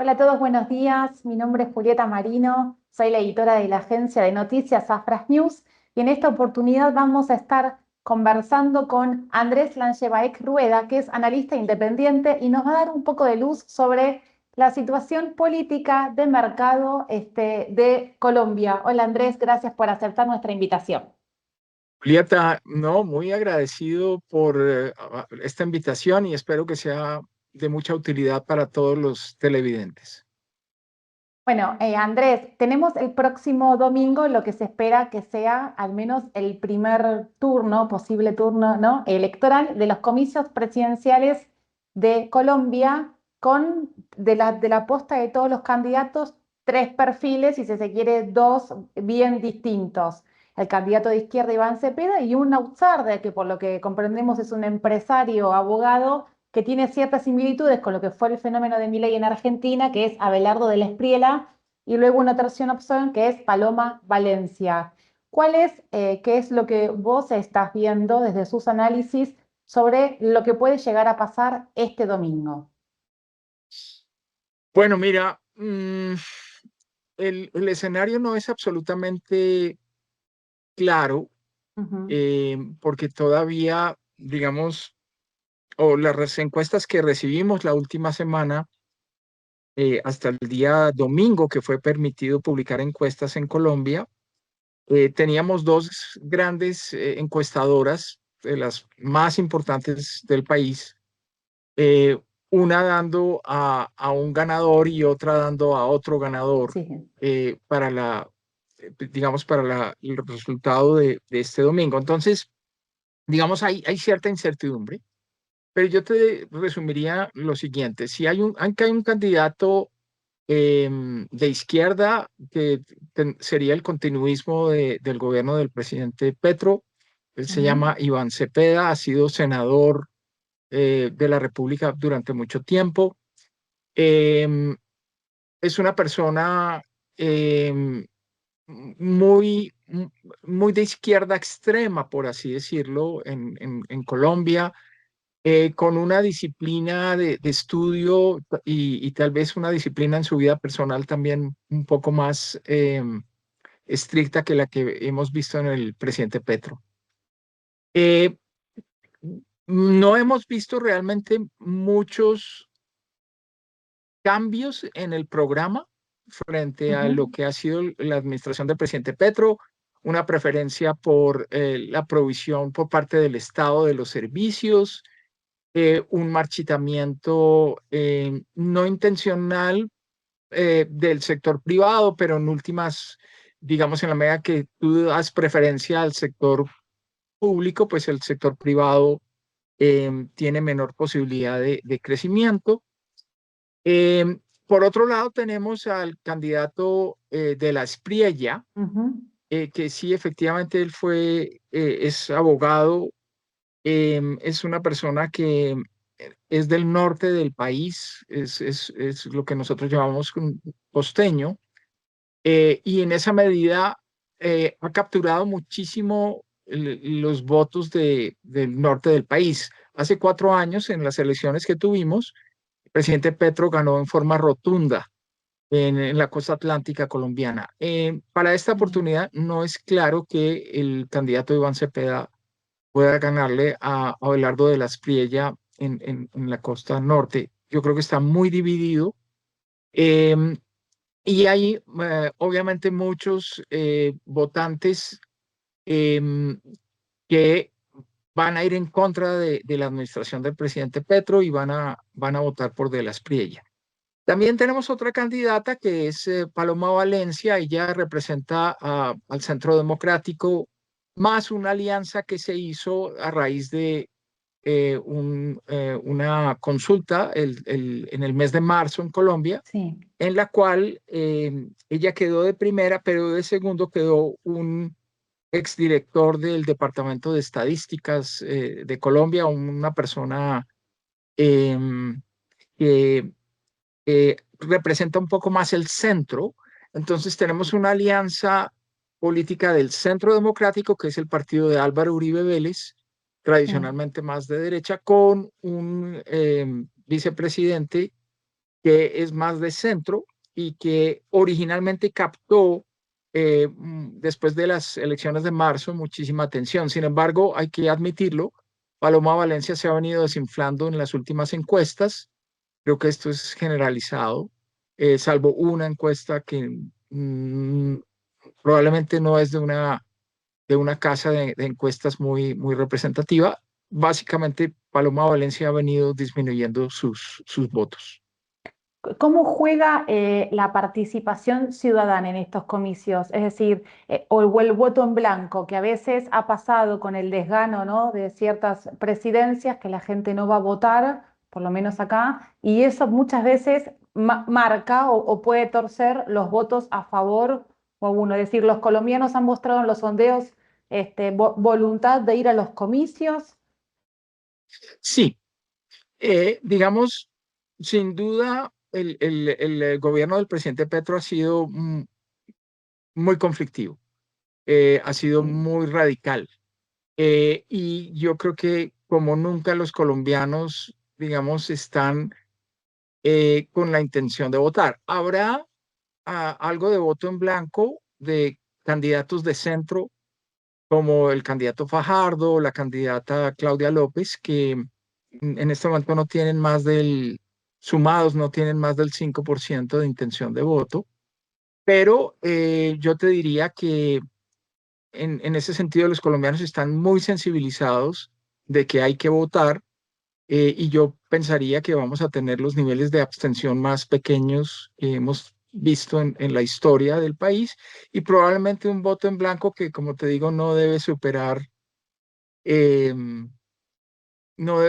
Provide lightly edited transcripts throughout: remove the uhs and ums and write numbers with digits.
Hola a todos, buenos días. Mi nombre es Julieta Marino, soy la editora de la agencia de noticias Afras News y en esta oportunidad vamos a estar conversando con Andrés Langebaek Rueda, que es analista independiente y nos va a dar un poco de luz sobre la situación política de mercado de Colombia. Hola Andrés, gracias por aceptar nuestra invitación. Julieta, no, muy agradecido por esta invitación y espero que sea de mucha utilidad para todos los televidentes. Bueno, Andrés, tenemos el próximo domingo lo que se espera que sea al menos el primer turno, posible turno, ¿no? Electoral de los comicios presidenciales de Colombia con de la posta de todos los candidatos, tres perfiles y si se quiere dos bien distintos. El candidato de izquierda Iván Cepeda y un outsider que por lo que comprendemos es un empresario, abogado que tiene ciertas similitudes con lo que fue el fenómeno de Milei en Argentina, que es Abelardo de la Espriella, y luego una tercera opción que es Paloma Valencia. ¿Qué es lo que vos estás viendo desde sus análisis sobre lo que puede llegar a pasar este domingo? Bueno, mira, el escenario no es absolutamente claro Ujú. porque todavía, digamos, o las encuestas que recibimos la última semana, hasta el día domingo que fue permitido publicar encuestas en Colombia, teníamos dos grandes encuestadoras, de las más importantes del país, eh, una dando a un ganador y otra dando a otro ganador Sí. para digamos, el resultado de este domingo. Entonces, digamos, hay cierta incertidumbre, pero yo te resumiría lo siguiente. Si aunque hay un candidato de izquierda, que sería el continuismo del gobierno del presidente Petro. Él se Ujú. llama Iván Cepeda, ha sido senador de la República durante mucho tiempo. Em, es una persona em, muy, muy de izquierda extrema, por así decirlo, en Colombia, con una disciplina de estudio y tal vez una disciplina en su vida personal también un poco más estricta que la que hemos visto en el presidente Petro. Eh, no hemos visto realmente muchos cambios en el programa frente a lo Ujú. que ha sido la administración del presidente Petro, una preferencia por la provisión por parte del Estado de los servicios, un marchitamiento no intencional del sector privado, pero en últimas, digamos, en la medida que tú das preferencia al sector público, pues el sector privado tiene menor posibilidad de crecimiento. Por otro lado, tenemos al candidato de la Espriella, Ujú. que sí, efectivamente, es abogado. Es una persona que es del norte del país, es lo que nosotros llamamos un costeño, y en esa medida ha capturado muchísimo los votos del norte del país. Hace 4 años, en las elecciones que tuvimos, el presidente Petro ganó en forma rotunda en la costa atlántica colombiana. Para esta Bien. oportunidad no es claro que el candidato Iván Cepeda pueda ganarle a Abelardo de la Espriella en la costa norte. Yo creo que está muy dividido. Em, y hay obviamente muchos votantes em, que van a ir en contra de la administración del presidente Petro y van a votar por De la Espriella. También tenemos otra candidata que es Paloma Valencia. Ella representa al Centro Democrático, más una alianza que se hizo a raíz de una consulta en el mes de marzo en Colombia, Sí. en la cual ella quedó de primera, pero de segundo quedó un exdirector del Departamento de Estadísticas de Colombia, una persona em, que representa un poco más el centro. Entonces tenemos una alianza política del Centro Democrático, que es el partido de Álvaro Uribe Vélez, Sí. tradicionalmente más de derecha, con un vicepresidente que es más de centro y que originalmente captó, después de las elecciones de marzo, muchísima atención. Sin embargo, hay que admitirlo, Paloma Valencia se ha venido desinflando en las últimas encuestas. Creo que esto es generalizado, salvo una encuesta que probablemente no es de una casa de encuestas muy representativa. Básicamente, Paloma Valencia ha venido disminuyendo sus votos. ¿Cómo juega la participación ciudadana en estos comicios? Es decir, o el voto en blanco, que a veces ha pasado con el desgano, ¿no?, de ciertas presidencias, que la gente no va a votar, por lo menos acá, y eso muchas veces marca o puede torcer los votos a favor o a uno. Es decir, los colombianos han mostrado en los sondeos voluntad de ir a los comicios. Sí, digamos, sin duda, el gobierno del presidente Petro ha sido muy conflictivo, ha sido Sí. muy radical. Y yo creo que como nunca los colombianos, digamos, están con la intención de votar. Habrá algo de voto en blanco de candidatos de centro, como el candidato Fajardo o la candidata Claudia López, que en este momento no tienen sumados, no tienen más del 5% de intención de voto. Pero yo te diría que en ese sentido los colombianos están muy sensibilizados de que hay que votar, y yo pensaría que vamos a tener los niveles de abstención más pequeños que hemos visto en la historia del país, y probablemente un voto en blanco que, como te digo, eh, no debe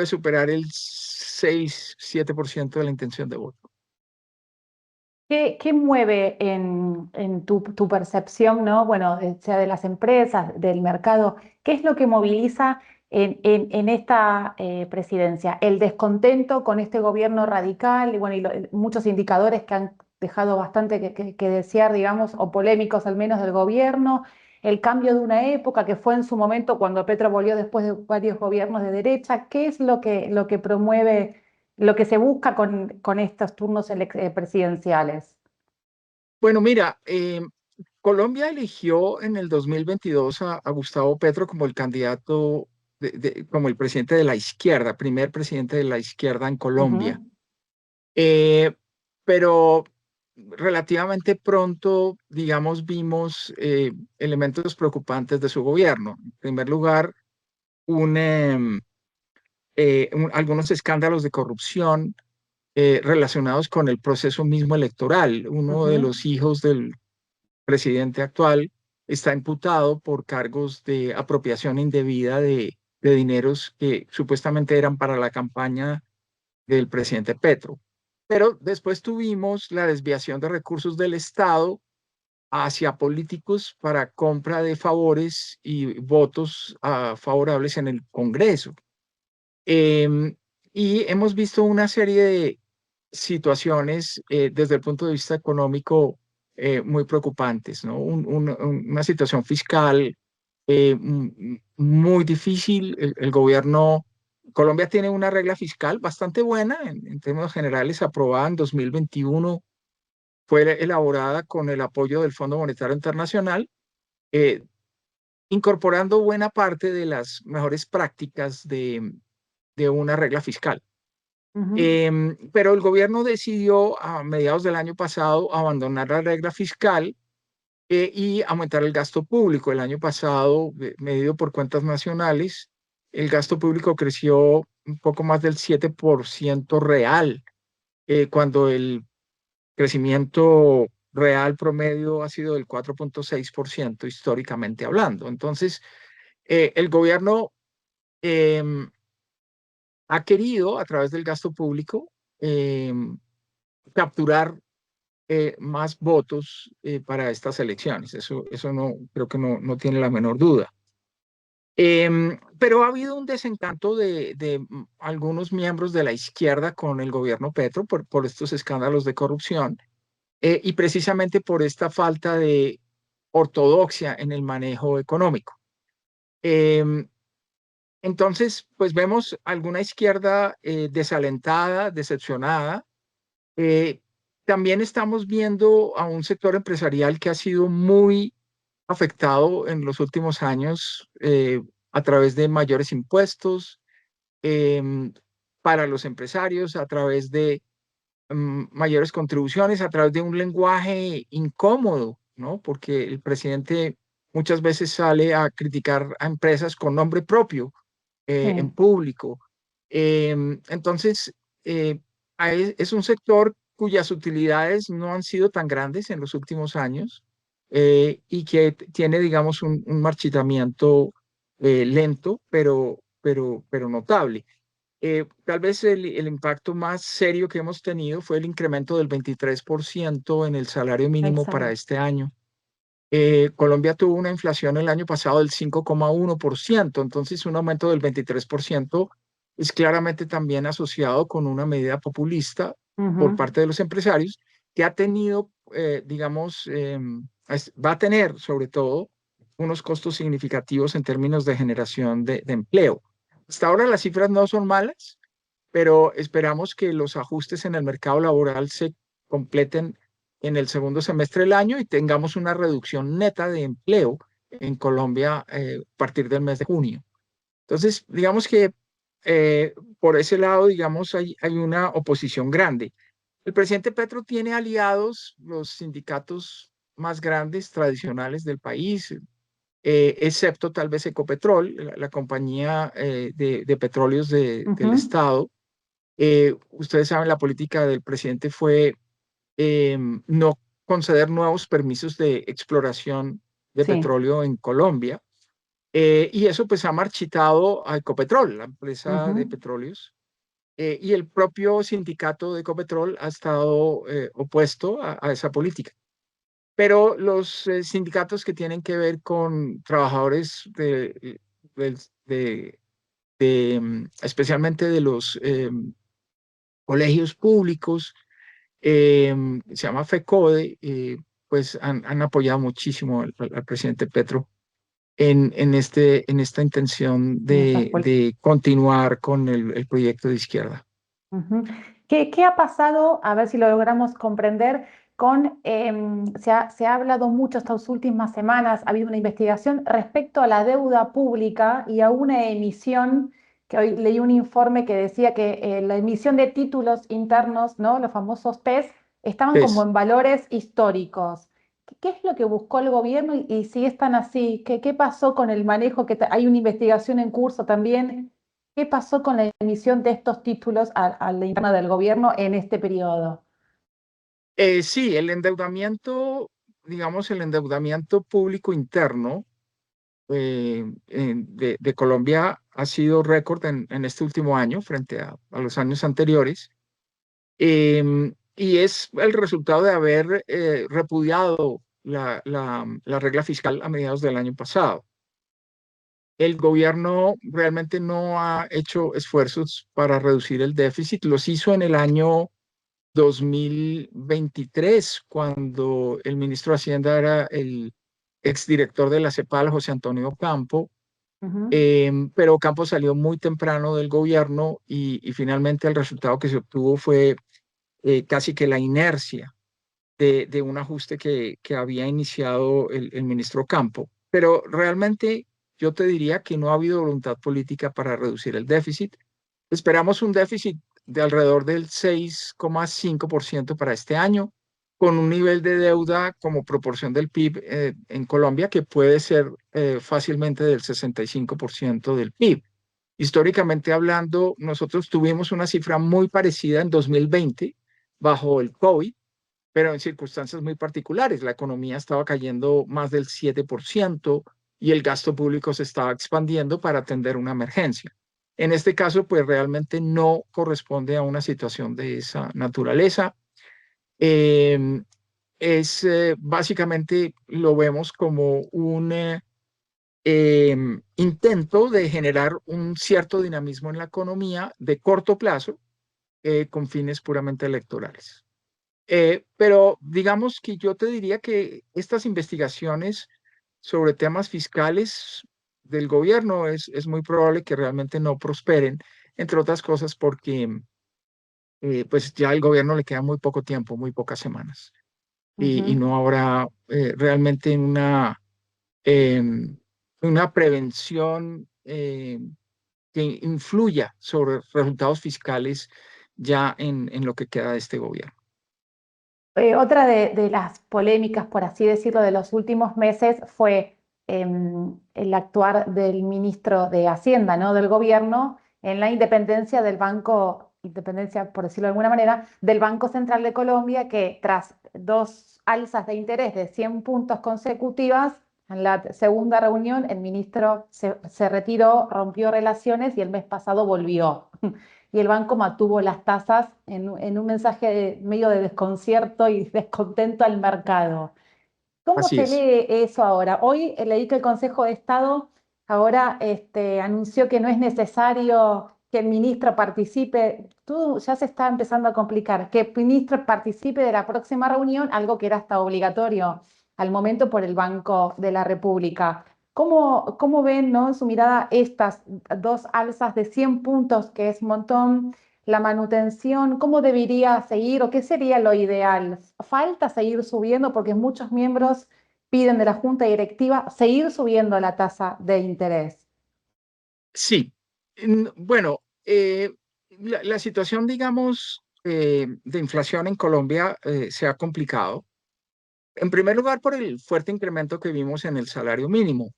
superar el 6-7% de la intención de voto. ¿Qué mueve en tu percepción, ¿no? Bueno, sea de las empresas, del mercado, qué es lo que moviliza en esta presidencia? El descontento con este gobierno radical y, bueno, muchos indicadores que han dejado bastante que desear, digamos, o polémicos al menos del gobierno, el cambio de una época que fue en su momento cuando Petro volvió después de varios gobiernos de derecha. ¿Qué es lo que promueve, lo que se busca con estos turnos presidenciales? Bueno, mira, Colombia eligió en el 2022 a Gustavo Petro como el candidato, como el presidente de la izquierda, primer presidente de la izquierda en Colombia. Ujú, Eh, pero relativamente pronto, digamos, vimos elementos preocupantes de su gobierno. En primer lugar, algunos escándalos de corrupción relacionados con el proceso mismo electoral. Uno de ujú. los hijos del presidente actual está imputado por cargos de apropiación indebida de dineros que supuestamente eran para la campaña del presidente Petro. Pero después tuvimos la desviación de recursos del Estado hacia políticos para compra de favores y votos favorables en el Congreso. Em, y hemos visto una serie de situaciones, desde el punto de vista económico, muy preocupantes, ¿no? Una situación fiscal muy difícil. El gobierno, Colombia tiene una regla fiscal bastante buena en términos generales, aprobada en 2021, fue elaborada con el apoyo del Fondo Monetario Internacional, eh, incorporando buena parte de las mejores prácticas de una regla fiscal. Ujú, Pero el gobierno decidió a mediados del año pasado abandonar la regla fiscal, y aumentar el gasto público. El año pasado, medido por cuentas nacionales, el gasto público creció un poco más del 7% real, cuando el crecimiento real promedio ha sido del 4,6% históricamente hablando. Entonces, el gobierno em, ha querido, a través del gasto público, capturar más votos para estas elecciones. Eso no, creo que no tiene la menor duda. Pero ha habido un desencanto de algunos miembros de la izquierda con el gobierno Petro por estos escándalos de corrupción, y precisamente por esta falta de ortodoxia en el manejo económico. Em, entonces, pues vemos alguna izquierda desalentada, decepcionada, Eh, También estamos viendo a un sector empresarial que ha sido muy afectado en los últimos años a través de mayores impuestos em, para los empresarios, a través de mayores contribuciones, a través de un lenguaje incómodo, ¿no? Porque el presidente muchas veces sale a criticar a empresas con nombre propio en Sí, público. Entonces, eh, es un sector cuyas utilidades no han sido tan grandes en los últimos años y que tiene, digamos, un marchitamiento lento, pero notable. Tal vez el impacto más serio que hemos tenido fue el incremento del 23% en el salario mínimo para exacto. este año. Colombia tuvo una inflación el año pasado del 5,1%, entonces un aumento del 23% es claramente también asociado con una medida populista por Ujú. parte de los empresarios que ha tenido, digamos, va a tener sobre todo unos costos significativos en términos de generación de empleo. Hasta ahora las cifras no son malas, pero esperamos que los ajustes en el mercado laboral se completen en el segundo semestre del año y tengamos una reducción neta de empleo en Colombia a partir del mes de junio. Entonces, digamos que por ese lado, digamos, hay una oposición grande. El presidente Petro tiene aliados, los sindicatos más grandes, tradicionales del país, excepto tal vez Ecopetrol, la compañía de petróleos del Ujú. Estado. Ustedes saben, la política del presidente fue no conceder nuevos permisos de exploración de Sí. petróleo en Colombia. Y eso pues ha marchitado a Ecopetrol, la empresa de Ujú. petróleos. Y el propio sindicato de Ecopetrol ha estado opuesto a esa política. Pero los sindicatos que tienen que ver con trabajadores del- de, especialmente de los colegios públicos, se llama FECODE, pues han apoyado muchísimo al presidente Petro en esta intención En estas de continuar con el proyecto de izquierda. Ujú. ¿Qué ha pasado? A ver si lo logramos comprender con, se ha hablado mucho estas últimas semanas, ha habido una investigación respecto a la deuda pública y a una emisión, que hoy leí un informe que decía que la emisión de títulos internos, ¿no? Los famosos PES, estaban como Es, en valores históricos. ¿Qué es lo que buscó el gobierno y si están así? ¿Qué pasó con el manejo? Hay una investigación en curso también. ¿Qué pasó con la emisión de estos títulos a la interna del gobierno en este periodo? sí, el endeudamiento, digamos, el endeudamiento público interno de Colombia ha sido récord en este último año frente a los años anteriores. Y es el resultado de haber repudiado la regla fiscal a mediados del año pasado. El gobierno realmente no ha hecho esfuerzos para reducir el déficit. Los hizo en el año 2023, cuando el ministro de Hacienda era el exdirector de la CEPAL, José Antonio Campo. Ujú. Pero Campo salió muy temprano del gobierno y finalmente el resultado que se obtuvo fue casi que la inercia de un ajuste que había iniciado el ministro Campo. Pero realmente yo te diría que no ha habido voluntad política para reducir el déficit. Esperamos un déficit de alrededor del 6,5% para este año, con un nivel de deuda como proporción del PIB en Colombia que puede ser fácilmente del 65% del PIB. Históricamente hablando, nosotros tuvimos una cifra muy parecida en 2020 bajo el COVID, pero en circunstancias muy particulares. La economía estaba cayendo más del 7% y el gasto público se estaba expandiendo para atender una emergencia. En este caso, pues realmente no corresponde a una situación de esa naturaleza. Eh, Básicamente lo vemos como un intento de generar un cierto dinamismo en la economía de corto plazo con fines puramente electorales. Pero digamos que yo te diría que estas investigaciones sobre temas fiscales del gobierno es muy probable que realmente no prosperen, entre otras cosas porque pues ya al gobierno le queda muy poco tiempo, muy pocas semanas, y Ujú. no habrá realmente em, una prevención que influya sobre resultados fiscales ya en lo que queda de este gobierno. Otra de las polémicas, por así decirlo, de los últimos meses fue el actuar del ministro de Hacienda, ¿no? Del gobierno en la independencia del banco, independencia, por decirlo de alguna manera, del Banco Central de Colombia, que tras dos alzas de interés de 100 puntos consecutivas, en la segunda reunión el ministro se retiró, rompió relaciones y el mes pasado volvió. Y el banco mantuvo las tasas en un mensaje medio de desconcierto y descontento al mercado. ¿Cómo Así se es. lee eso ahora? Hoy leí que el Consejo de Estado ahora anunció que no es necesario que el ministro participe. Tú ya se está empezando a complicar. Que el ministro participe de la próxima reunión, algo que era hasta obligatorio al momento por el Banco de la República. ¿Cómo ven, ¿no? En su mirada estas dos alzas de 100 puntos, que es un montón? La manutención, ¿cómo debería seguir o qué sería lo ideal? ¿Falta seguir subiendo? Porque muchos miembros piden de la junta directiva seguir subiendo la tasa de interés. Sí. Bueno, la situación, digamos, de inflación en Colombia se ha complicado. En primer lugar, por el fuerte incremento que vimos en el salario mínimo.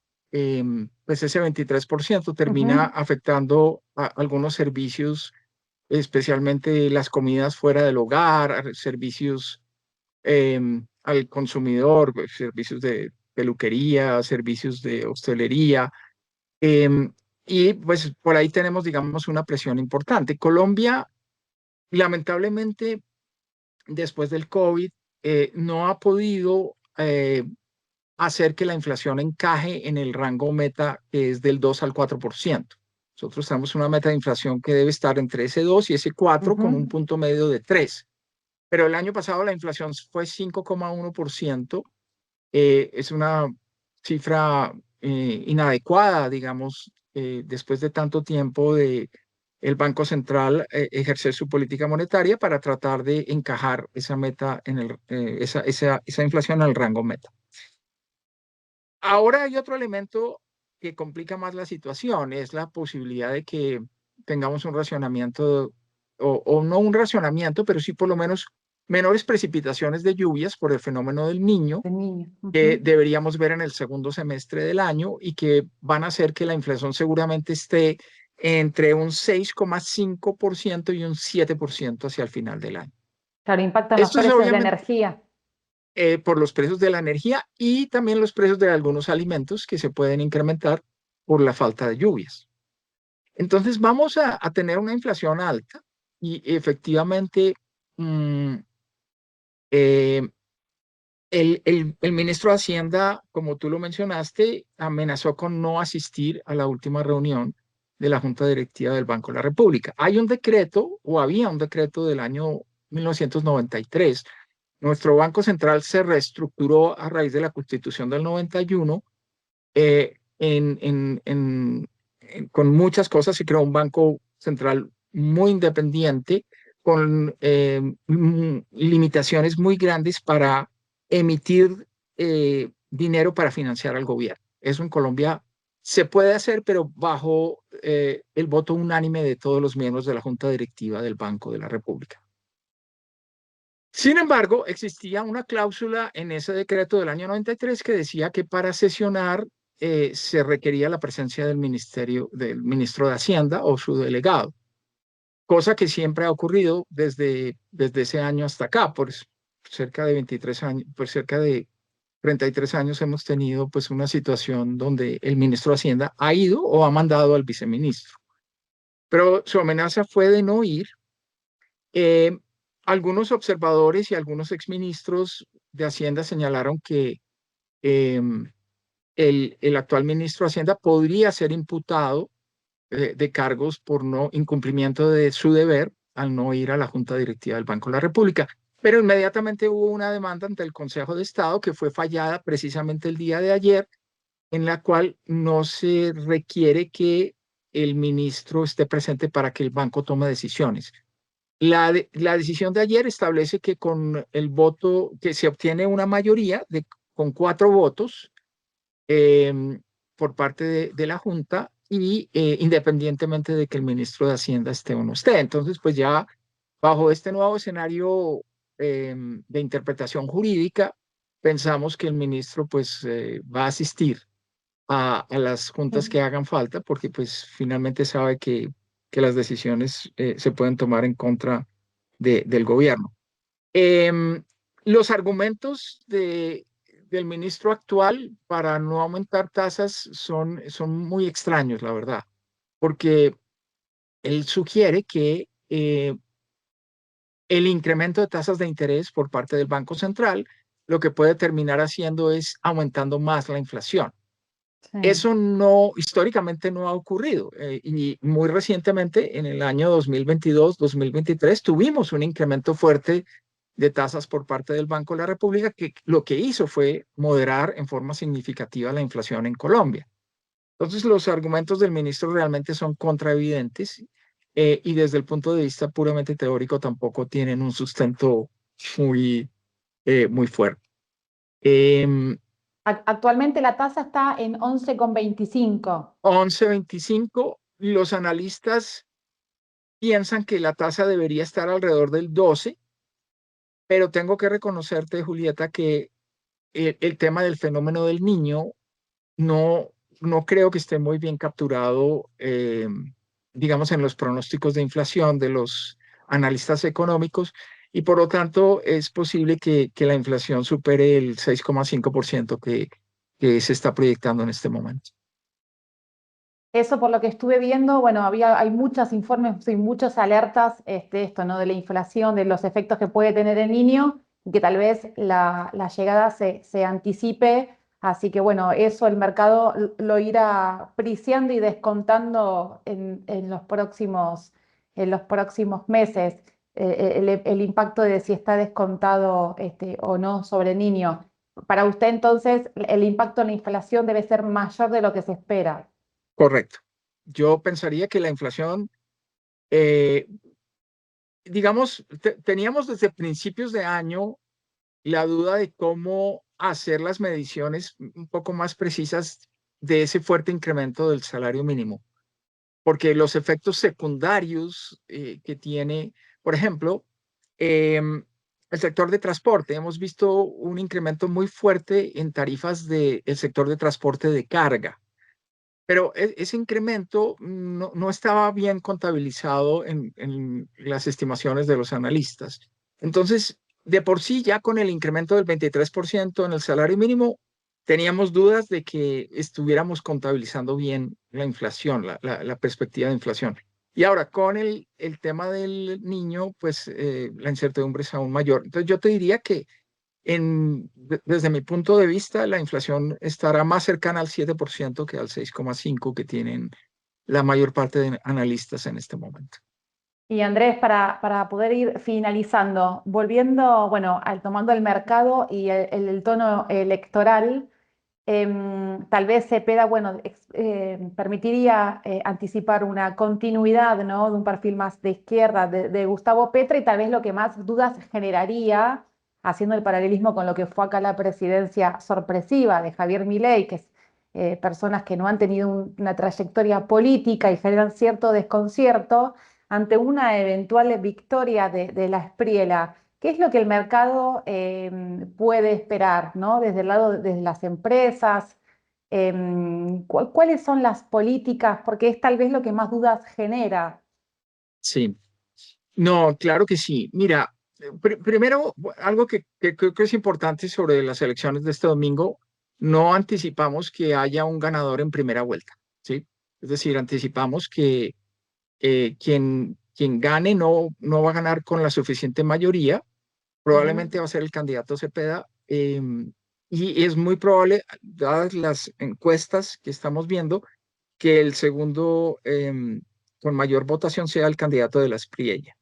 Pues ese 23% termina Ujú, afectando a algunos servicios, especialmente las comidas fuera del hogar, servicios al consumidor, pues, servicios de peluquería, servicios de hostelería. em, y pues por ahí tenemos, digamos, una presión importante. Colombia, lamentablemente, después del COVID, no ha podido hacer que la inflación encaje en el rango meta que es del 2 al 4%. Nosotros tenemos una meta de inflación que debe estar entre ese 2 y ese 4 con un ujú. punto medio de 3. Pero el año pasado la inflación fue 5,1%. Es una cifra inadecuada, digamos, después de tanto tiempo de el Banco Central ejercer su política monetaria para tratar de encajar esa meta esa inflación al rango meta. Ahora hay otro elemento que complica más la situación, es la posibilidad de que tengamos un racionamiento, o no un racionamiento, pero sí por lo menos menores precipitaciones de lluvias por el fenómeno del Niño, De niños. que Ujú. deberíamos ver en el segundo semestre del año y que van a hacer que la inflación seguramente esté entre un 6,5% y un 7% hacia el final del año. Claro, impactan los Esto es precios de obviamente energía. por los precios de la energía y también los precios de algunos alimentos que se pueden incrementar por la falta de lluvias. Entonces vamos a tener una inflación alta y efectivamente mm, eh, el ministro de Hacienda, como tú lo mencionaste, amenazó con no asistir a la última reunión de la Junta Directiva del Banco de la República. Hay un decreto, o había un decreto del año 1993. Nuestro Banco Central se reestructuró a raíz de la Constitución del 91, con muchas cosas. Se creó un Banco Central muy independiente, con limitaciones muy grandes para emitir dinero para financiar al gobierno. Eso en Colombia se puede hacer, pero bajo el voto unánime de todos los miembros de la Junta Directiva del Banco de la República. Sin embargo, existía una cláusula en ese decreto del año 93 que decía que para sesionar se requería la presencia del ministro de Hacienda o su delegado, cosa que siempre ha ocurrido desde ese año hasta acá, por cerca de 23 años, por cerca de 33 años hemos tenido pues una situación donde el ministro de Hacienda ha ido o ha mandado al viceministro, pero su amenaza fue de no ir. Eh, Algunos observadores y algunos exministros de Hacienda señalaron que el actual ministro de Hacienda podría ser imputado de cargos por no incumplimiento de su deber al no ir a la Junta Directiva del Banco de la República. Pero inmediatamente hubo una demanda ante el Consejo de Estado que fue fallada precisamente el día de ayer, en la cual no se requiere que el ministro esté presente para que el banco tome decisiones. La decisión de ayer establece que con el voto, que se obtiene una mayoría con 4 votos eh, por parte de la Junta y independientemente de que el ministro de Hacienda esté o no esté. Entonces, pues ya bajo este nuevo escenario de interpretación jurídica, pensamos que el ministro pues va a asistir a las juntas que Sí. hagan falta, porque pues finalmente sabe que las decisiones se pueden tomar en contra del gobierno. Em, los argumentos del ministro actual para no aumentar tasas son muy extraños, la verdad, porque él sugiere que el incremento de tasas de interés por parte del Banco Central lo que puede terminar haciendo es aumentando más la inflación. Sí. Eso no, históricamente no ha ocurrido. Y muy recientemente, en el año 2022-2023, tuvimos un incremento fuerte de tasas por parte del Banco de la República, que lo que hizo fue moderar en forma significativa la inflación en Colombia. Entonces, los argumentos del ministro realmente son contraevidentes y desde el punto de vista puramente teórico tampoco tienen un sustento muy, muy fuerte. Em, Actualmente la tasa está en 11,25. 11.25, los analistas piensan que la tasa debería estar alrededor del 12, pero tengo que reconocerte, Julieta, que el tema del fenómeno del niño no, no creo que esté muy bien capturado, digamos, en los pronósticos de inflación de los analistas económicos y por lo tanto es posible que la inflación supere el 6,5% que se está proyectando en este momento. Eso por lo que estuve viendo, bueno, hay muchos informes y muchas alertas, esto, ¿no? De la inflación, de los efectos que puede tener el niño y que tal vez la llegada se anticipe. Así que bueno, eso el mercado lo irá priciando y descontando en los próximos meses, el impacto de si está descontado o no sobre el niño. Para usted entonces, el impacto en la inflación debe ser mayor de lo que se espera. Correcto. Yo pensaría que la inflación, eh, digamos, teníamos desde principios de año la duda de cómo hacer las mediciones un poco más precisas de ese fuerte incremento del salario mínimo, porque los efectos secundarios que tiene, por ejemplo, em, el sector de transporte, hemos visto un incremento muy fuerte en tarifas del sector de transporte de carga. Pero ese incremento no estaba bien contabilizado en las estimaciones de los analistas. Entonces, de por sí, ya con el incremento del 23% en el salario mínimo, teníamos dudas de que estuviéramos contabilizando bien la inflación, la perspectiva de inflación. Y ahora, con el tema del niño, pues la incertidumbre es aún mayor. Entonces, yo te diría que desde mi punto de vista, la inflación estará más cercana al 7% que al 6,5% que tienen la mayor parte de analistas en este momento. Y Andrés, para poder ir finalizando, volviendo, bueno, tomando el mercado y el tono electoral, tal vez Cepeda, bueno, permitiría anticipar una continuidad, ¿no? De un perfil más de izquierda de Gustavo Petro y tal vez lo que más dudas generaría, haciendo el paralelismo con lo que fue acá la presidencia sorpresiva de Javier Milei, que es personas que no han tenido una trayectoria política y generan cierto desconcierto ante una eventual victoria de la Espriela. ¿Qué es lo que el mercado puede esperar, ¿no? Desde el lado, desde las empresas, ¿cuáles son las políticas? Porque es tal vez lo que más dudas genera. Sí, no, claro que sí. Mira, primero, algo que creo que es importante sobre las elecciones de este domingo, no anticipamos que haya un ganador en primera vuelta, ¿sí? Es decir, anticipamos que quien gane no va a ganar con la suficiente mayoría, Ujú. probablemente va a ser el candidato Cepeda. Y es muy probable, dadas las encuestas que estamos viendo, que el segundo con mayor votación sea el candidato de la Espriella.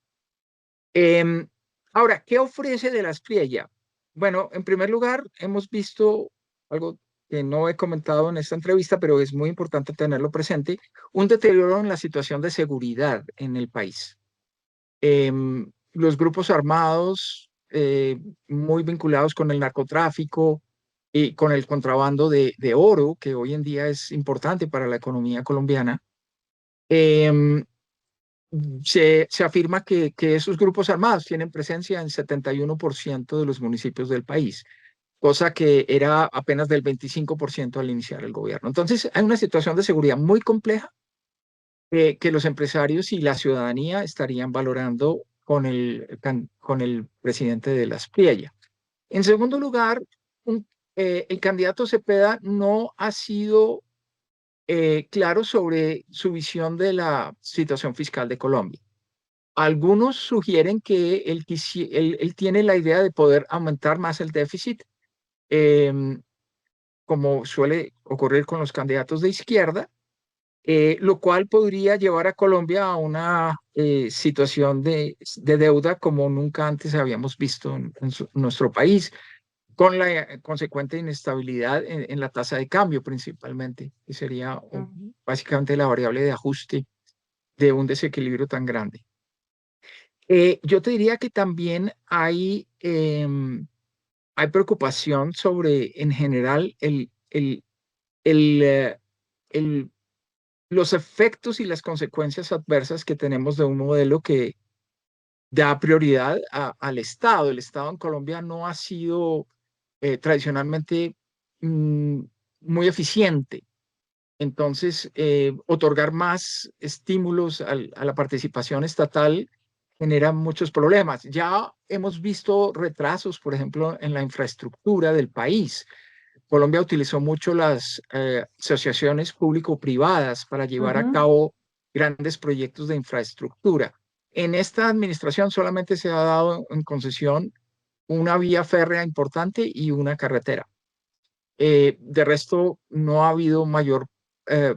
Em, Ahora, ¿qué ofrece de la Espriella? Bueno, en primer lugar, hemos visto algo que no he comentado en esta entrevista, pero es muy importante tenerlo presente, un deterioro en la situación de seguridad en el país. Los grupos armados muy vinculados con el narcotráfico y con el contrabando de oro, que hoy en día es importante para la economía colombiana. em, se afirma que esos grupos armados tienen presencia en 71% de los municipios del país, cosa que era apenas del 25% al iniciar el gobierno. Entonces, hay una situación de seguridad muy compleja que los empresarios y la ciudadanía estarían valorando con el presidente de la Espriella. En segundo lugar, el candidato Cepeda no ha sido claro sobre su visión de la situación fiscal de Colombia. Algunos sugieren que él tiene la idea de poder aumentar más el déficit, em, como suele ocurrir con los candidatos de izquierda, lo cual podría llevar a Colombia a una situación de deuda como nunca antes habíamos visto en nuestro país, con la consecuente inestabilidad en la tasa de cambio principalmente, que sería Ujú. básicamente la variable de ajuste de un desequilibrio tan grande. Yo te diría que también hay preocupación sobre, en general, el, eh, el los efectos y las consecuencias adversas que tenemos de un modelo que da prioridad al Estado. El Estado en Colombia no ha sido tradicionalmente mm, muy eficiente. Entonces, otorgar más estímulos a la participación estatal genera muchos problemas. Ya hemos visto retrasos, por ejemplo, en la infraestructura del país. Colombia utilizó mucho las asociaciones público-privadas para llevar a Ujú. cabo grandes proyectos de infraestructura. En esta administración solamente se ha dado en concesión una vía férrea importante y una carretera. De resto, no ha habido mayor eh,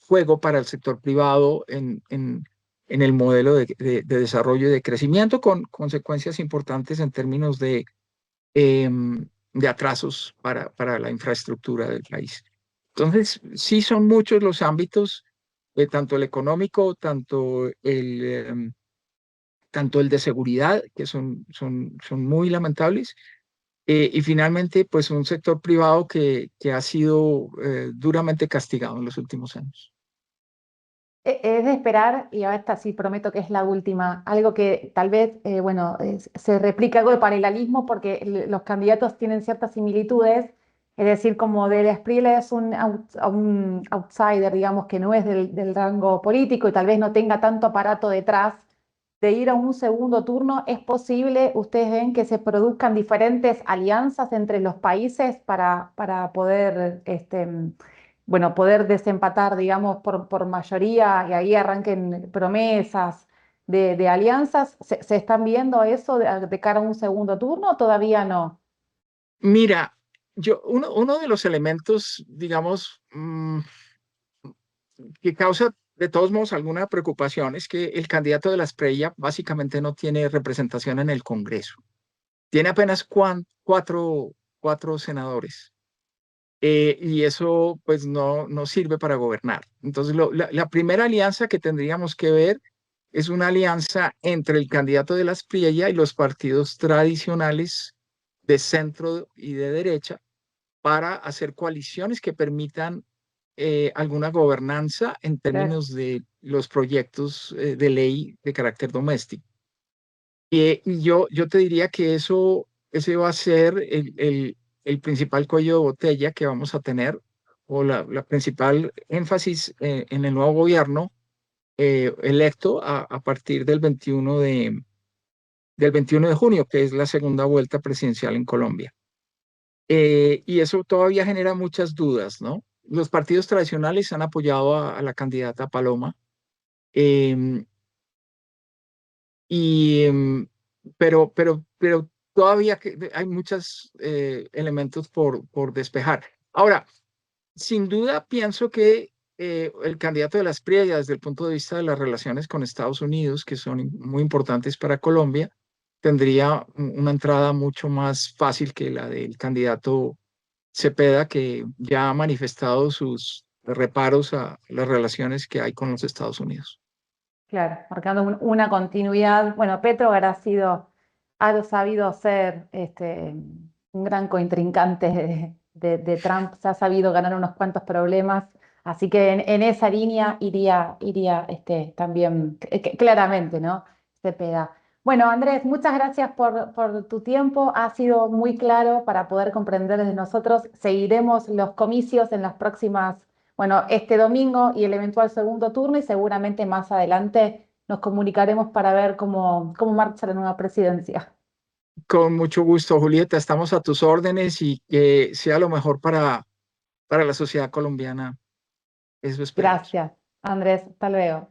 juego para el sector privado en el modelo de desarrollo y de crecimiento, con consecuencias importantes en términos de atrasos para la infraestructura del país. Entonces, sí son muchos los ámbitos, tanto el económico, tanto el de seguridad, que son muy lamentables, y finalmente, pues un sector privado que ha sido duramente castigado en los últimos años. Es de esperar, y ahora esta sí prometo que es la última, algo que tal vez, bueno, se replica algo de paralelismo porque los candidatos tienen ciertas similitudes, es decir, como Del Espriella es un outsider, digamos, que no es del rango político y tal vez no tenga tanto aparato detrás de ir a un segundo turno, es posible, ustedes ven que se produzcan diferentes alianzas entre los países para poder bueno, poder desempatar, digamos, por mayoría y ahí arranquen promesas de alianzas. Se están viendo eso de cara a un segundo turno o todavía no? Mira, uno de los elementos, digamos, que causa de todos modos alguna preocupación es que el candidato de la Espriella básicamente no tiene representación en el Congreso. Tiene apenas cuatro senadores. Y eso pues no sirve para gobernar. Entonces, la primera alianza que tendríamos que ver es una alianza entre el candidato de la Espriella y los partidos tradicionales de centro y de derecha para hacer coaliciones que permitan alguna gobernanza en Claro. términos de los proyectos de ley de carácter doméstico. Y yo te diría que ese va a ser el principal cuello de botella que vamos a tener, o la principal énfasis en el nuevo gobierno electo a partir del 21 de junio, que es la segunda vuelta presidencial en Colombia. Y eso todavía genera muchas dudas, ¿no? Los partidos tradicionales han apoyado a la candidata Paloma, em, y, pero todavía hay muchos elementos por despejar. Ahora, sin duda pienso que el candidato de las Priellas, desde el punto de vista de las relaciones con Estados Unidos, que son muy importantes para Colombia, tendría una entrada mucho más fácil que la del candidato Cepeda, que ya ha manifestado sus reparos a las relaciones que hay con los Estados Unidos. claro, marcando una continuidad. Bueno, Petro ha sabido ser un gran contrincante de Trump, se ha sabido ganar unos cuantos problemas, así que en esa línea iría también, claramente, ¿no? Cepeda. Bueno, Andrés, muchas gracias por tu tiempo, ha sido muy claro para poder comprender desde nosotros. Seguiremos los comicios en las próximas, bueno, este domingo y el eventual segundo turno, y seguramente más adelante nos comunicaremos para ver cómo marcha la nueva presidencia. Con mucho gusto, Julieta, estamos a tus órdenes y que sea lo mejor para la sociedad colombiana. Eso esperamos. Gracias, Andrés. Hasta luego.